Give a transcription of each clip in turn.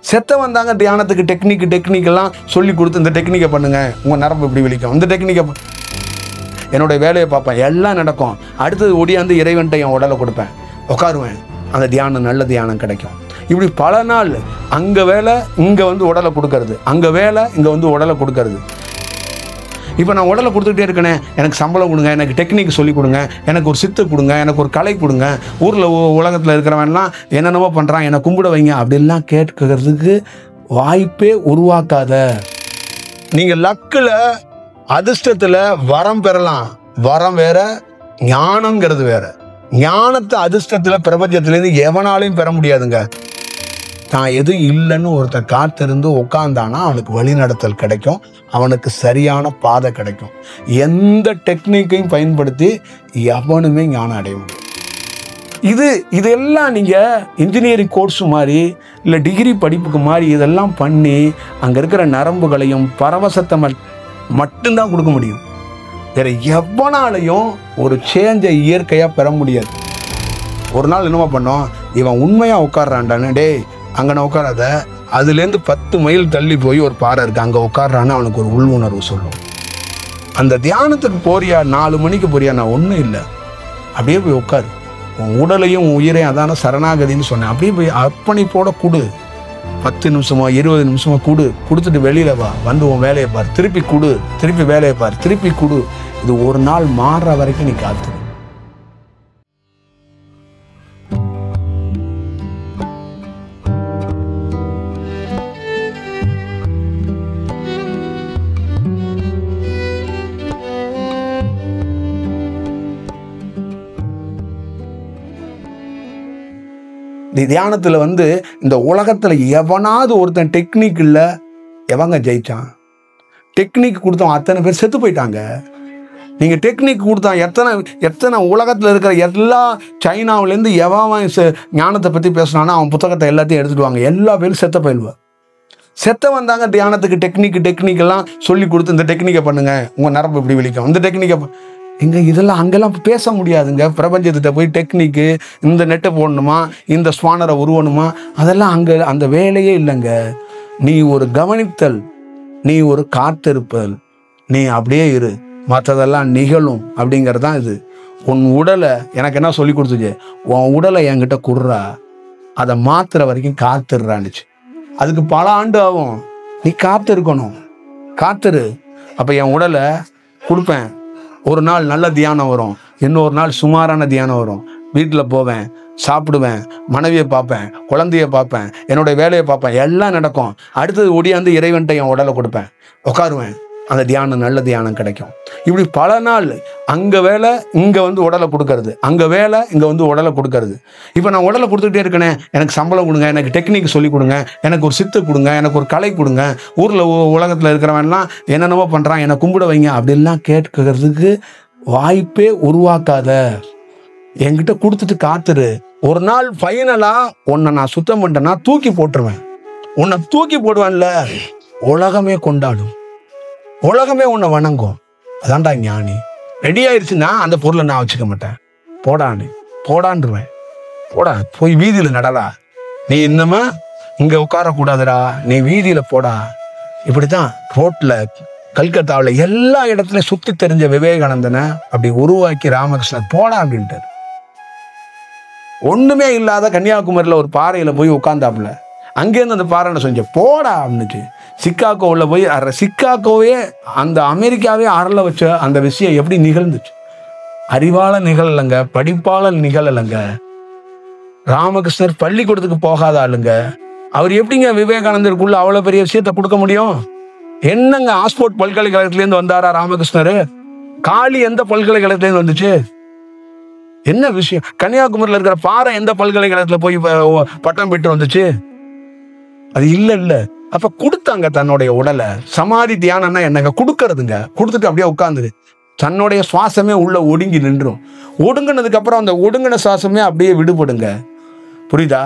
செத்தவன் தாங்க தியானத்துக்கு டெக்னிக்கெல்லாம் சொல்லி கொடுத்து இந்த டெக்னிக்கை பண்ணுங்க, உங்கள் நரம்பு இப்படி விழிக்கும், இந்த டெக்னிக்கை என்னுடைய வேலையை பார்ப்பேன், எல்லாம் நடக்கும். அடுத்தது ஒடியாந்து இறைவன்ட்ட என் உடலை கொடுப்பேன், உட்காருவேன், அந்த தியானம் நல்ல தியானம் கிடைக்கும். இப்படி பல நாள் அங்கே வேலை இங்கே வந்து உடலை கொடுக்கறது, அங்கே வேலை இங்கே வந்து உடலை கொடுக்கறது. இப்போ நான் உடலை கொடுத்துக்கிட்டே இருக்கேனே, எனக்கு சம்பளம் கொடுங்க, எனக்கு டெக்னிக் சொல்லிக் கொடுங்க, எனக்கு ஒரு சித்து கொடுங்க, எனக்கு ஒரு கலை கொடுங்க, ஊரில் உலகத்தில் இருக்கிறவன்லாம் என்னென்னமோ பண்ணுறான், என்னை கும்பிட வைங்க அப்படின்லாம் கேட்கறதுக்கு வாய்ப்பே உருவாக்காத. நீங்கள் லக்கில் அதிர்ஷ்டத்தில் வரம் பெறலாம், வரம் வேற, ஞானங்கிறது வேற. ஞானத்தை அதிர்ஷ்டத்தில் பிரபஞ்சத்திலேருந்து எவனாலையும் பெற முடியாதுங்க. தான் எதுவும் இல்லைன்னு ஒருத்தன் காத்திருந்து உட்காந்தானா அவனுக்கு வழிநடத்தல் கிடைக்கும், அவனுக்கு சரியான பாதை கிடைக்கும். எந்த டெக்னிக்கையும் பயன்படுத்தி எவனுமே ஞானம் அடைய முடியும். இதெல்லாம் நீங்கள் இன்ஜினியரிங் கோர்ஸ் மாதிரி இல்லை டிகிரி படிப்புக்கு மாதிரி இதெல்லாம் பண்ணி அங்கே இருக்கிற நரம்புகளையும் பரவசத்தை மட்டும்தான் கொடுக்க முடியும். வேற எவனாலையும் ஒரு சேஞ்சை இயற்கையாக பெற முடியாது. ஒரு நாள் என்னமா பண்ணோம், இவன் உண்மையாக உட்கார்றான்டான்னு, டேய் அங்கே நான் உட்காராத, அதுலேருந்து 10 மைல் தள்ளி போய் ஒரு பாறை இருக்குது, அங்கே உட்கார்றான்னு அவனுக்கு ஒரு உள் உணர்வு சொல்லும். அந்த தியானத்துக்கு போறியா, 4 மணிக்கு போறியா, நான் ஒன்றும் இல்லை, அப்படியே போய் உட்காரு, உன் உடலையும் உயிரையும், அதான சரணாகதின்னு சொன்னேன், அப்படியே போய் அர்ப்பணிப்போட கொடு, 10 நிமிஷமோ 20 நிமிஷமோ கொடுத்துட்டு வெளியில வா, வந்து உன் வேலையை பார், திருப்பி கொடு, திருப்பி வேலையை பார், திருப்பி கொடு. இது ஒரு நாள் மாறுற வரைக்கும் நீ காத்து. தியானத்தில் வந்து இந்த உலகத்தில் எவனாவது ஒருத்தன் டெக்னிக் இல்லை, எவங்க ஜெயிச்சான்? டெக்னிக் கொடுத்தவன் அத்தனை பேர் செத்து போயிட்டாங்க. நீங்கள் டெக்னிக் கொடுத்தான் எத்தனை உலகத்தில் இருக்கிற எல்லா சைனாவிலேருந்து எவன் ஞானத்தை பற்றி பேசினானா அவன் புத்தகத்தை எல்லாத்தையும் எடுத்துட்டு வாங்க, எல்லா பேரும் செத்த போயிடுவான். செத்தவன் தாங்க தியானத்துக்கு டெக்னிக்கெல்லாம் சொல்லி கொடுத்து இந்த டெக்னிக்கை பண்ணுங்க, உங்கள் நரம்பு இப்படி விழிக்கும், இந்த டெக்னிக்கை இதெல்லாம் அங்கெல்லாம் பேச முடியாதுங்க. பிரபஞ்சத்திட்ட போய் டெக்னிக்கு இந்த நெட்டை போடணுமா, இந்த ஸ்வானரை உருவணுமா, அதெல்லாம் அங்கே அந்த வேலையே இல்லைங்க. நீ ஒரு கவனித்தல், நீ ஒரு காத்திருப்பல், நீ அப்படியே இரு, மற்றதெல்லாம் நிகழும் அப்படிங்கிறது தான் இது. உன் உடலை எனக்கு என்ன சொல்லி கொடுத்துச்சு, உன் உடலை என்கிட்ட குடுறா, அதை மாத்துற வரைக்கும் காத்துடுறான்னுச்சு. அதுக்கு பல ஆண்டு ஆகும், நீ காத்திருக்கணும், காத்துரு. அப்போ என் உடலை கொடுப்பேன், ஒரு நாள் நல்ல தியானம் வரும், இன்னொரு நாள் சுமாரான தியானம் வரும். வீட்டில் போவேன், சாப்பிடுவேன், மனைவியை பார்ப்பேன், குழந்தைய பார்ப்பேன், என்னுடைய வேலையை பார்ப்பேன், எல்லாம் நடக்கும். அடுத்தது ஒடியாந்து இறைவன்ட்ட என் உடலை கொடுப்பேன், உட்காருவேன், அந்த தியானம் நல்ல தியானம் கிடைக்கும். இப்படி பல நாள் அங்கே வேலை இங்கே வந்து உடலை கொடுக்கறது, அங்கே வேலை இங்கே வந்து உடலை கொடுக்கறது. இப்போ நான் உடலை கொடுத்துக்கிட்டே இருக்கேனே, எனக்கு சம்பளம் கொடுங்க, எனக்கு டெக்னிக் சொல்லிக் கொடுங்க, எனக்கு ஒரு சித்து கொடுங்க, எனக்கு ஒரு கலை கொடுங்க, ஊரில் உலகத்தில் இருக்கிறவன்லாம் என்னென்னமோ பண்ணுறான், என்னை கும்பிட வைங்க அப்படின்லாம் கேட்கறதுக்கு வாய்ப்பே உருவாக்காத. என்கிட்ட கொடுத்துட்டு காத்துரு. ஒரு நாள் ஃபைனலாக உன்னை நான் சுத்தம் பண்ணிட்டேன்னா தூக்கி போட்டுருவேன். உன்னை தூக்கி போடுவேன்ல, உலகமே கொண்டாடும், உலகமே உன்னை வணங்கும். அதான்டா ஞானி. ரெடி ஆயிடுச்சுன்னா அந்த பொருளை நான் வச்சுக்க மாட்டேன், போடான்ருவேன். போடா, போய் வீதியில் நடடா, நீ இன்னமா இங்கே உட்காரக்கூடாதுடா, நீ வீதியில் போடா. இப்படித்தான் ரோட்டில் கல்கத்தாவில் எல்லா இடத்துலையும் சுற்றி தெரிஞ்ச விவேகானந்தனை அப்படி உருவாக்கி ராமகிருஷ்ணன் போடா அப்படின்ட்டார். ஒன்றுமே இல்லாத கன்னியாகுமரியில் ஒரு பாறையில் போய் உட்காந்தாப்புல, அங்கேருந்து அந்த பாறை செஞ்ச போடா அப்படின்னுச்சு. சிக்காகோவில் போய் சிக்காகோவே அந்த அமெரிக்காவே அரள வச்ச அந்த விஷயம் எப்படி நிகழ்ந்துச்சு? அறிவால நிகழலைங்க, படிப்பால நிகழலைங்க. ராமகிருஷ்ணர் பள்ளிக்கூடத்துக்கு போகாத ஆளுங்க. அவர் எப்படிங்க விவேகானந்தருக்குள்ள அவ்வளோ பெரிய விஷயத்த கொடுக்க முடியும்? என்னங்க ஆக்ஸ்போர்ட் பல்கலைக்கழகத்திலேருந்து வந்தாரா ராமகிருஷ்ணர்? காளி எந்த பல்கலைக்கழகத்திலேருந்து வந்துச்சு? என்ன விஷயம்? கன்னியாகுமரியில் இருக்கிற பாறை எந்த பல்கலைக்கழகத்தில் போய் பட்டம் பெற்று வந்துச்சு? அது இல்லை. அப்ப கொடுத்தாங்க தன்னுடைய உடலை. சமாதி தியானம்னா என்னங்க? கொடுக்கறதுங்க. கொடுத்துட்டு அப்படியே உட்காந்துரு, தன்னுடைய சுவாசமே உள்ள ஒடுங்கி நின்றும். ஒடுங்கினதுக்கு அப்புறம் அந்த ஒடுங்கின சுவாசமே அப்படியே விடுபடுங்க. புரியுதா?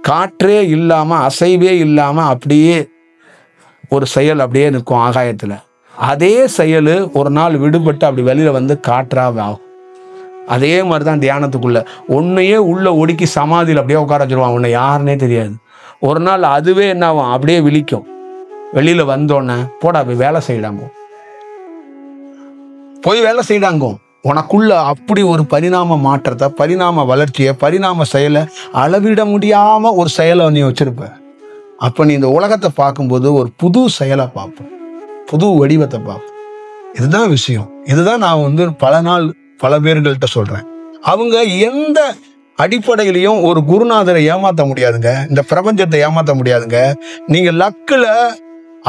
காற்றே இல்லாம, அசைவே இல்லாம அப்படியே ஒரு செயல் அப்படியே நிற்கும் ஆகாயத்துல. அதே செயல் ஒரு நாள் விடுபட்டு அப்படி வெளியில வந்து காற்றாவே ஆகும். அதே மாதிரிதான் தியானத்துக்குள்ள உன்னையே உள்ள ஒடுக்கி சமாதியில் அப்படியே உட்கார வச்சிருவான். உன்னை யாருன்னே தெரியாது. ஒரு நாள் அதுவே என்ன ஆகும், அப்படியே விழிக்கும். வெளியில வந்தோடனே போடா போய் வேலை செய்யலாமோ, போய் வேலை செய்யலாங்கோ. உனக்குள்ள அப்படி ஒரு பரிணாம மாற்றத்தை, பரிணாம வளர்ச்சியை, பரிணாம செயலை, அளவிட முடியாம ஒரு செயலை நீ வச்சிருப்ப. அப்ப நீ இந்த உலகத்தை பார்க்கும்போது ஒரு புது செயலை பார்ப்ப, புது வடிவத்தை பார்ப்ப. இதுதான் விஷயம். இதுதான் நான் பல நாள் பல பேர்கள்ட்ட சொல்றேன். அவங்க எந்த அடிப்படையிலையும் ஒரு குருநாதரை ஏமாத்த முடியாதுங்க, இந்த பிரபஞ்சத்தை ஏமாத்த முடியாதுங்க. நீங்க லக்குல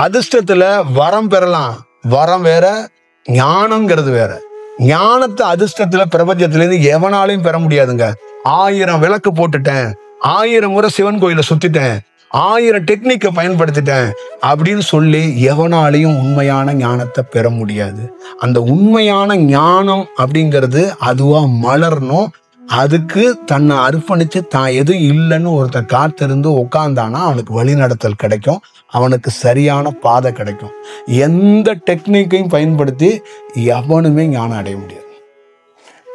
அதிர்ஷ்டத்துல வரம் பெறலாம், வரம் வேற, ஞானம்ங்கிறது வேற. ஞானத்தை அதிர்ஷ்டத்துல பிரபஞ்சத்திலேருந்து எவனாலையும் பெற முடியாதுங்க. 1000 விளக்கு போட்டுட்டேன், 1000 முறை சிவன் கோயிலை சுத்திட்டேன், 1000 டெக்னிக்கை பயன்படுத்திட்டேன் அப்படின்னு சொல்லி எவனாலையும் உண்மையான ஞானத்தை பெற முடியாது. அந்த உண்மையான ஞானம் அப்படிங்கிறது அதுவா மலரணும். அதுக்கு தன்னை அர்ப்பணிச்சு தான் எதுவும் இல்லைன்னு ஒருத்தன் காத்திருந்து உட்கார்ந்தானா அவனுக்கு வழிநடத்தல் கிடைக்கும், அவனுக்கு சரியான பாதை கிடைக்கும். எந்த டெக்னிக்கையும் பயன்படுத்தி எவனுமே ஞானம் அடைய முடியாது.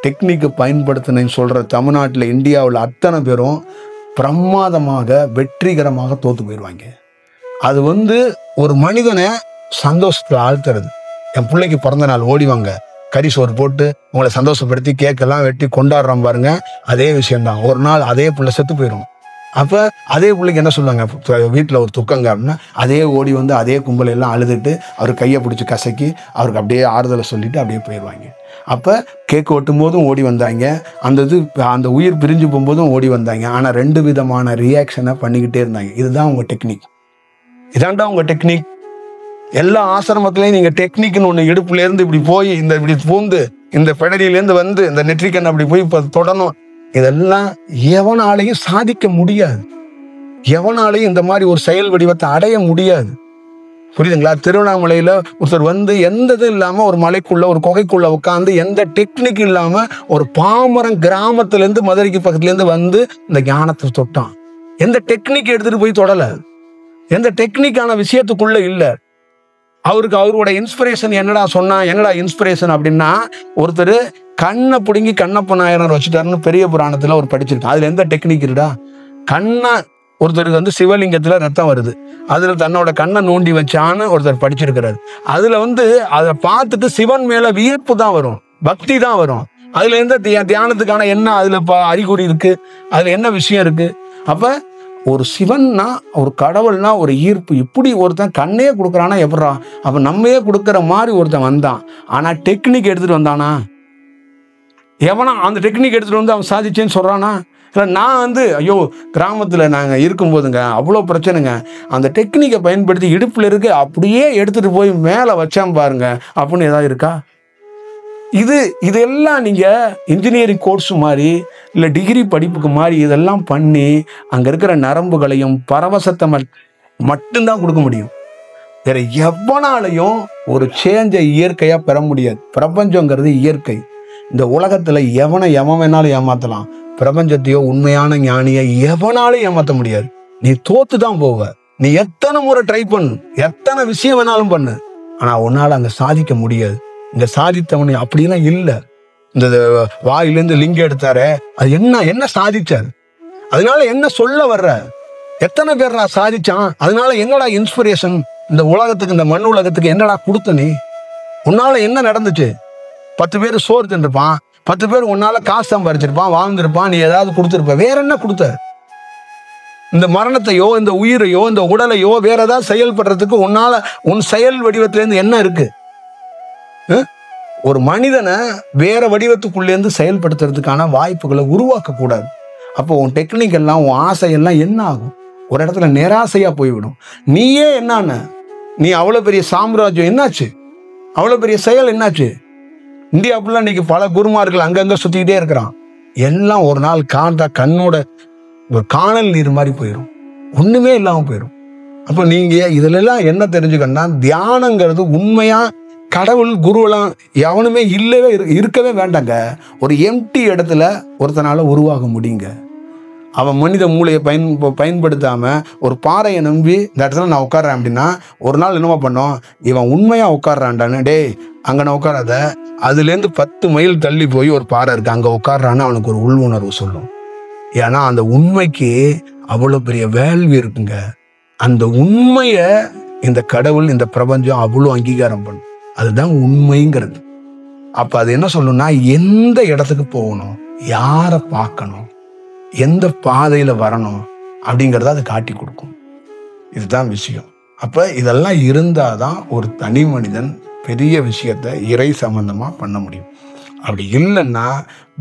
டெக்னிக்கை பயன்படுத்தினேன்னு சொல்ற தமிழ்நாட்டில், இந்தியாவில் அத்தனை பேரும் பிரமாதமாக வெற்றிகரமாக தோத்து போயிடுவாங்க. அது ஒரு மனிதனை சந்தோஷத்தில் ஆழ்த்துறது. என் பிள்ளைக்கு பிறந்த நாள், ஓடிவாங்க, கறி சோறு போட்டு உங்களை சந்தோஷப்படுத்தி கேக்கெல்லாம் வெட்டி கொண்டாடுறோம் பாருங்க. அதே விஷயம்தான். ஒரு நாள் அதே பிள்ளை செத்து போயிடும். அப்போ அதே பிள்ளைக்கு என்ன சொல்லுவாங்க, வீட்டில் ஒரு துக்கங்க அப்படின்னா அதே ஓடி அதே கும்பலை எல்லாம் அழுதுட்டு அவர் கையை பிடிச்சி கசக்கி அவருக்கு அப்படியே ஆறுதலை சொல்லிட்டு அப்படியே போயிடுவாங்க. அப்போ கேக்கு வெட்டும் போதும் ஓடி வந்தாங்க, அந்த உயிர் பிரிஞ்சு போகும்போதும் ஓடி வந்தாங்க. ஆனால் 2 விதமான ரியாக்ஷனை பண்ணிக்கிட்டே இருந்தாங்க. இதுதான் உங்கள் டெக்னிக், இதாண்டா உங்கள் டெக்னிக். எல்லா ஆசிரமத்திலையும் நீங்கள் டெக்னிக்னு ஒன்று இடுப்புலேருந்து இப்படி போய் இப்படி பூந்து இந்த பிடரியிலேருந்து இந்த நெற்றிக்கண் அப்படி போய் இப்போ தொடணும். இதெல்லாம் எவனாலையும் சாதிக்க முடியாது, எவனாலையும் இந்த மாதிரி ஒரு செயல் வடிவத்தை அடைய முடியாது. புரியுதுங்களா? திருவண்ணாமலையில் ஒருத்தர் எந்த இது இல்லாமல் ஒரு மலைக்குள்ள ஒரு குகைக்குள்ள உட்காந்து எந்த டெக்னிக் இல்லாமல் ஒரு பாமரம் கிராமத்துலேருந்து மதுரைக்கு பக்கத்துலேருந்து இந்த ஞானத்தை தொட்டான். எந்த டெக்னிக் எடுத்துட்டு போய் தொடலை, எந்த டெக்னிக்கான விஷயத்துக்குள்ள இல்லை. அவரோட இன்ஸ்பிரேஷன் என்னடா சொன்னா, என்னடா இன்ஸ்பிரேஷன் அப்படின்னா, ஒருத்தர் கண்ணை பிடுங்கி கண்ணப்ப நாயனார் வச்சுட்டாருன்னு பெரிய புராணத்துல ஒரு படிச்சிருக்கான். அதுல எந்த டெக்னிக் இருடா? கண்ணை ஒருத்தருக்கு சிவலிங்கத்துல ரத்தம் வருது, அதுல தன்னோட கண்ணை நோண்டி வச்சான்னு ஒருத்தர் படிச்சிருக்கிறாரு. அதுல அதை பார்த்துட்டு சிவன் மேல வியப்பு தான் வரும், பக்தி தான் வரும். அதுல எந்த தியானத்துக்கான என்ன அதுல அறிகுறி இருக்கு, அதுல என்ன விஷயம் இருக்கு? அப்ப ஒரு சிவன்னா, ஒரு கடவுள்னா ஒரு ஈர்ப்பு. இப்படி ஒருத்தன் கண்ணே கொடுக்குறானா எப்படா? அப்ப நம்மையே கொடுக்குற மாதிரி ஒருத்தன் வந்தான். ஆனா டெக்னிக் எடுத்துட்டு வந்தானா? எவனா அந்த டெக்னிக் எடுத்துட்டு அவன் சாதிச்சேன்னு சொல்றானா? இல்லை நான் ஐயோ கிராமத்தில் நாங்கள் இருக்கும்போதுங்க அவ்வளோ பிரச்சனைங்க, அந்த டெக்னிக்கை பயன்படுத்தி இடுப்பில் இருக்கு அப்படியே எடுத்துட்டு போய் மேலே வச்சான் பாருங்க அப்படின்னு ஏதாவது இருக்கா? இதெல்லாம் நீங்கள் இன்ஜினியரிங் கோர்ஸ் மாதிரி இல்லை டிகிரி படிப்புக்கு மாதிரி இதெல்லாம் பண்ணி அங்கே இருக்கிற நரம்புகளையும் பரவசத்தை மட்டும்தான் கொடுக்க முடியும். வேற எவனாலையும் ஒரு சேஞ்சை இயற்கையாக பெற முடியாது. பிரபஞ்சங்கிறது இயற்கை. இந்த உலகத்தில் எவன் வேணாலும் ஏமாற்றலாம், பிரபஞ்சத்தையோ உண்மையான ஞானியை எவனாலும் ஏமாற்ற முடியாது. நீ தோத்து தான் போவ. நீ எத்தனை முறை ட்ரை பண்ணு, எத்தனை விஷயம் வேணாலும் பண்ணு, ஆனால் உன்னால் அங்கே சாதிக்க முடியாது. இந்த சாதித்தவனு அப்படிலாம் இல்லை. இந்த வாயிலேருந்து லிங்கம் எடுத்தாரு, அது என்ன சாதிச்சார்? அதனால என்ன சொல்ல வர்ற? எத்தனை பேர் நான் சாதிச்சான்? அதனால என்னடா இன்ஸ்பிரேஷன்? இந்த உலகத்துக்கு, இந்த மண் உலகத்துக்கு என்னடா கொடுத்த நீ? உன்னால என்ன நடந்துச்சு? 10 பேர் சோறு தின்றுப்பான், 10 பேர் உன்னால காசு சம்பாரிச்சிருப்பான், வாழ்ந்திருப்பான், நீ ஏதாவது கொடுத்துருப்ப. வேற என்ன கொடுத்த? இந்த மரணத்தையோ, இந்த உயிரையோ, இந்த உடலையோ வேற ஏதாவது செயல்படுறதுக்கு உன் செயல் வடிவத்திலேருந்து என்ன இருக்கு? ஒரு மனிதனை வேற வடிவத்துக்குள்ளேருந்து செயல்படுத்துறதுக்கான வாய்ப்புகளை உருவாக்க கூடாது. அப்போ உன் டெக்னிக் எல்லாம், உன் ஆசையெல்லாம் என்ன ஆகும்? ஒரு இடத்துல நிராசையா போய்விடும். நீயே என்னான? நீ அவ்வளோ பெரிய சாம்ராஜ்யம் என்னாச்சு? அவ்வளோ பெரிய செயல் என்னாச்சு? இந்தியாவுக்குள்ள இன்னைக்கு பல குருமார்கள் அங்கங்க சுத்திக்கிட்டே இருக்கிறான். எல்லாம் ஒரு நாள் கண்ணோட ஒரு காணல் நீர் மாதிரி போயிடும், ஒண்ணுமே இல்லாம போயிடும். அப்ப நீங்க இதுல எல்லாம் என்ன தெரிஞ்சுக்கணும்னா, தியானங்கிறது உண்மையா கடவுள் குருவெல்லாம் எவனுமே இருக்கவே வேண்டாங்க. ஒரு எம்டி இடத்துல ஒருத்தனால உருவாக முடியுங்க. அவன் மனித மூளையை பயன்படுத்தாம ஒரு பாறையை நம்பி இந்த இடத்துல நான் உட்கார்றேன் அப்படின்னா, ஒரு நாள் என்னமா பண்ணோம், இவன் உண்மையா உட்கார்றான்டான்னு, டேய் அங்க நான் உட்காராத, அதுலேருந்து 10 மைல் தள்ளி போய் ஒரு பாறை இருக்கு, அங்க உட்கார்றான்னு அவனுக்கு ஒரு உள் உணர்வு சொல்லும். ஏன்னா அந்த உண்மைக்கு அவ்வளோ பெரிய வேல்யூ இருக்குங்க. அந்த உண்மையை இந்த கடவுள், இந்த பிரபஞ்சம் அவ்வளோ அங்கீகாரம் பண்ணும். அதுதான் உண்மைங்கிறது. அப்ப அது என்ன சொல்லணும்னா, எந்த இடத்துக்கு போகணும், யாரை பார்க்கணும், எந்த பாதையில வரணும் அப்படிங்கிறத அது காட்டி கொடுக்கும். இதுதான் விஷயம். அப்ப இதெல்லாம் இருந்தாதான் ஒரு தனி மனிதன் பெரிய விஷயத்த இறை சம்பந்தமா பண்ண முடியும். அப்படி இல்லைன்னா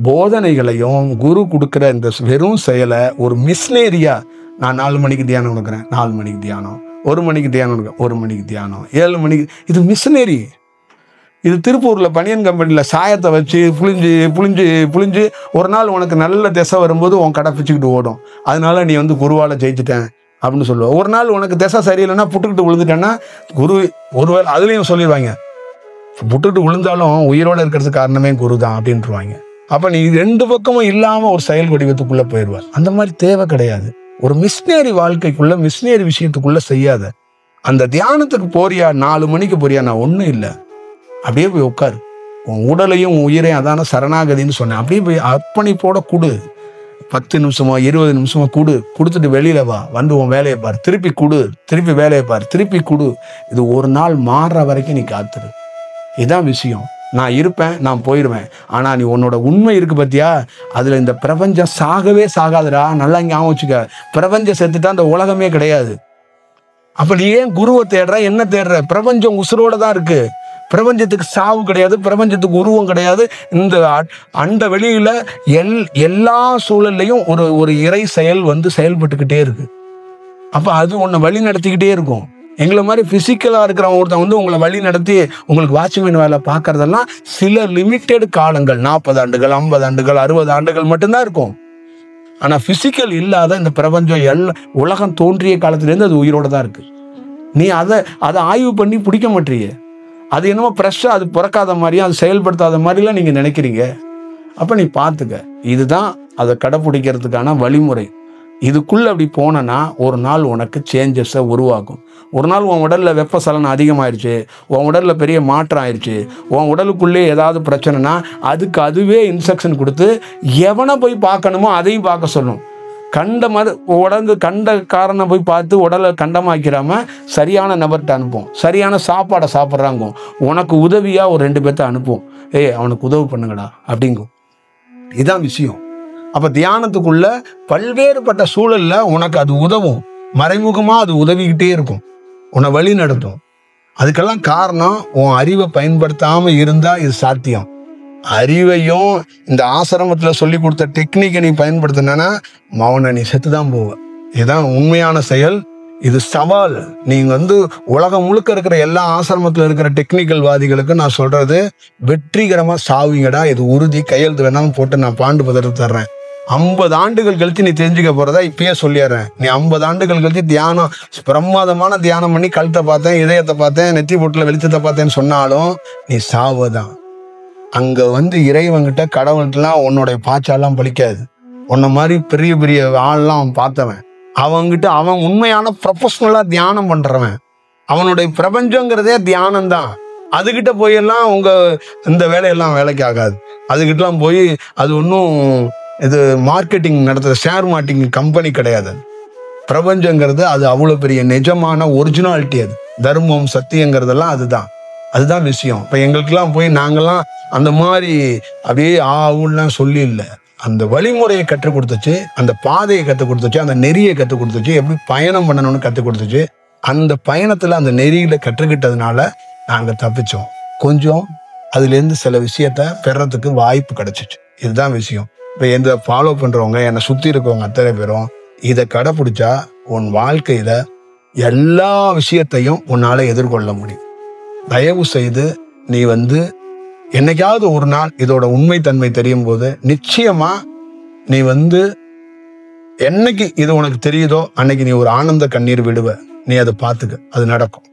போதனைகளையும் குரு கொடுக்குற இந்த வெறும் செயலை ஒரு மிஷினரியா, நான் 4 மணிக்கு தியானம் கொடுக்குறேன், 4 மணிக்கு தியானம், 1 மணிக்கு தியானம் கொடுக்குறேன், 1 மணிக்கு தியானம், 7 மணிக்கு, இது மிஷினரி. இது திருப்பூர்ல பனியன் கம்பெனியில சாயத்தை வச்சு புளிஞ்சு புளிஞ்சு புளிஞ்சு ஒரு நாள் உனக்கு நல்ல திசை வரும்போது உன் கடை பிச்சுக்கிட்டு ஓடும். அதனால நீ வந்து குருவால ஜெயிச்சிட்டேன் அப்படின்னு சொல்லுவோம். ஒரு நாள் உனக்கு திசை சரியில்லைன்னா புட்டுக்கிட்டு விழுந்துட்டேன்னா குரு ஒருவேளை அதுலேயும் சொல்லிடுவாங்க, புட்டுக்கிட்டு விழுந்தாலும் உயிரோடு இருக்கிறதுக்கு காரணமே குரு தான் அப்படின்ட்டுருவாங்க. அப்போ நீ 2 பக்கமும் இல்லாமல் ஒரு செயல் வடிவத்துக்குள்ளே போயிடுவார். அந்த மாதிரி தேவை கிடையாது. ஒரு மிஷினரி வாழ்க்கைக்குள்ள, மிஷினரி விஷயத்துக்குள்ள செய்யாத. அந்த தியானத்துக்கு போறியா, 4 மணிக்கு போறியா, நான் ஒன்றும் இல்லை, அப்படியே போய் உட்காரு. உன் உடலையும் உயிரையும், அதான சரணாகதின்னு சொன்னேன், அப்படியே போய் அர்ப்பணிப்போட கொடு. 10 நிமிஷமோ 20 நிமிஷமோ கொடுத்துட்டு வெளியில வா, வந்து உன் வேலையை பாரு, திருப்பி கொடு, திருப்பி வேலையை பாரு, திருப்பி கொடு. இது ஒரு நாள் மாறுற வரைக்கும் நீ காத்துரு. இதுதான் விஷயம். நான் இருப்பேன், நான் போயிடுவேன். ஆனா நீ உன்னோட உண்மை இருக்கு பத்தியா, அதுல இந்த பிரபஞ்சம் சாகவே சாகாதுடா. நல்லா ஞாபகம் வச்சுக்க. பிரபஞ்சம் செத்துட்டா அந்த உலகமே கிடையாது. அப்ப நீ ஏன் குருவை தேடுற, என்ன தேடுற? பிரபஞ்சம் உசுரோட தான் இருக்கு. பிரபஞ்சத்துக்கு சாவு கிடையாது, பிரபஞ்சத்துக்கு உருவம் கிடையாது. இந்த அண்ட வெளியில எல்லா சூழல்லையும் ஒரு இறை செயல் வந்து செயல்பட்டுக்கிட்டே இருக்கு. அப்ப அது உன்னை வழி நடத்திக்கிட்டே இருக்கும். எங்களை மாதிரி பிசிக்கலா இருக்கிறவங்க ஒருத்தன் வந்து உங்களை வழி நடத்தி உங்களுக்கு வாட்ச்மேன் வேலை பார்க்கறதெல்லாம் சில லிமிட்டெட் காலங்கள், 40 ஆண்டுகள், 50 ஆண்டுகள், 60 ஆண்டுகள் மட்டும்தான் இருக்கும். ஆனா பிசிக்கல் இல்லாத இந்த பிரபஞ்சம் உலகம் தோன்றிய காலத்திலேருந்து அது உயிரோட தான் இருக்கு. நீ அதை ஆய்வு பண்ணி பிடிக்க மாட்டீங்க. அது என்னமோ ஃப்ரெஷ்ஷா அது பிறக்காத மாதிரியும் அது செயல்படுத்தாத மாதிரிலாம் நீங்க நினைக்கிறீங்க. அப்ப நீ பார்த்துக்க. இதுதான் அதை கடைப்பிடிக்கிறதுக்கான வழிமுறை. இதுக்குள்ள அப்படி போனனா ஒரு நாள் உனக்கு சேஞ்சஸை உருவாக்கும். ஒரு நாள் உன் உடல்ல வெப்பசலனம் அதிகமாயிருச்சு, உன் உடல்ல பெரிய மாற்றம் ஆயிடுச்சு, உன் உடலுக்குள்ளே ஏதாவது பிரச்சனைனா அதுக்கு அதுவே இன்ஸ்ட்ரக்ஷன் கொடுத்து எவனை போய் பார்க்கணுமோ அதையும் பார்க்க சொல்லும். கண்ட காரணம் போய் பார்த்து உடலை கண்டமாக்கிறாம சரியான நபர்கிட்ட அனுப்பும். சரியான சாப்பாடை சாப்பிட்றாங்க, உனக்கு உதவியா ஒரு 2 பேர்த்த அனுப்பும். அவனுக்கு உதவி பண்ணுங்கடா அப்படிங்கும். இதுதான் விஷயம். அப்ப தியானத்துக்குள்ள பல்வேறுபட்ட சூழல்ல உனக்கு அது உதவும். மறைமுகமா அது உதவிக்கிட்டே இருக்கும், உன்னை வழி நடத்தும். அதுக்கெல்லாம் காரணம் உன் அறிவை பயன்படுத்தாம இருந்தா இது சாத்தியம். அறிவையும் இந்த ஆசிரமத்துல சொல்லி கொடுத்த டெக்னிக்கை நீ பயன்படுத்தினா மௌன நீ செத்துதான் போவ. இதுதான் உண்மையான செயல். இது சவால். நீங்க வந்து உலகம் முழுக்க இருக்கிற எல்லா ஆசிரமத்துல இருக்கிற டெக்னிக்கல் வாதிகளுக்கு நான் சொல்றது, வெற்றிகரமா சாவிங்கடா, இது உறுதி. கையெழுத்து வேணாலும் போட்டு நான் பாண்டு பதட்டு தர்றேன். 50 ஆண்டுகள் கழிச்சு நீ தெரிஞ்சுக்க போறதா இப்பயே சொல்லிடுறேன். நீ 50 ஆண்டுகள் கழிச்சு தியானம், பிரமாதமான தியானம் பண்ணி கழுத்தை பார்த்தேன், இதயத்தை பார்த்தேன், நெத்தி பொட்டுல வெளிச்சத்தை பார்த்தேன்னு சொன்னாலும் நீ சாவதான். அங்க வந்து இறைவன்கிட்ட கடவுள்கிட்டலாம் உன்னுடைய பாச்சாலாம் பலிக்காது. உன்ன மாதிரி பெரிய பெரிய ஆள்லாம் அவன் பார்த்தவன். அவன்கிட்ட அவன் உண்மையான ப்ரொஃபஷனலா தியானம் பண்றவன். அவனுடைய பிரபஞ்சங்கிறதே தியானம் தான். அதுகிட்ட போயெல்லாம் உங்க இந்த வேலையெல்லாம் வேலைக்கு ஆகாது. அதுகிட்டலாம் போய் அது ஒன்றும் இது மார்க்கெட்டிங் நடத்துற ஷேர் மார்க்கெட்டிங் கம்பெனி கிடையாது. பிரபஞ்சங்கிறது அது அவ்வளோ பெரிய நிஜமான ஒரிஜினாலிட்டி. அது தர்மம் சத்தியங்கிறதெல்லாம் அதுதான் விஷயம். இப்போ எங்களுக்கெல்லாம் போய் நாங்கள்லாம் அந்த மாதிரி அப்படியே ஆவுலாம் சொல்லி இல்லை. அந்த வழிமுறையை கற்றுக் கொடுத்துச்சு, அந்த பாதையை கற்றுக் கொடுத்துச்சு, அந்த நெறியை கற்றுக் கொடுத்துச்சு, எப்படி பயணம் பண்ணணும்னு கற்றுக் கொடுத்துச்சு. அந்த பயணத்தில் அந்த நெறியில கற்றுக்கிட்டதுனால நாங்கள் தப்பிச்சோம். கொஞ்சம் அதுலேருந்து சில விஷயத்த பெறறதுக்கு வாய்ப்பு கிடைச்சிச்சு. இதுதான் விஷயம். இப்போ எந்த ஃபாலோ பண்ணுறவங்க, என்னை சுற்றி இருக்கவங்க அத்தனை பேரும் இதை கடைப்பிடிச்சா உன் வாழ்க்கையில் எல்லா விஷயத்தையும் உன்னால் எதிர்கொள்ள முடியும். தயவு செய்து நீ வந்து என்னைக்காவது ஒரு நாள் இதோட உண்மைத்தன்மை தெரியும் போது நிச்சயமா நீ வந்து என்னைக்கு இது உனக்கு தெரியுதோ அன்னைக்கு நீ ஒரு ஆனந்த கண்ணீர் விடுவ. நீ அதை பார்த்துக்க, அது நடக்கும்.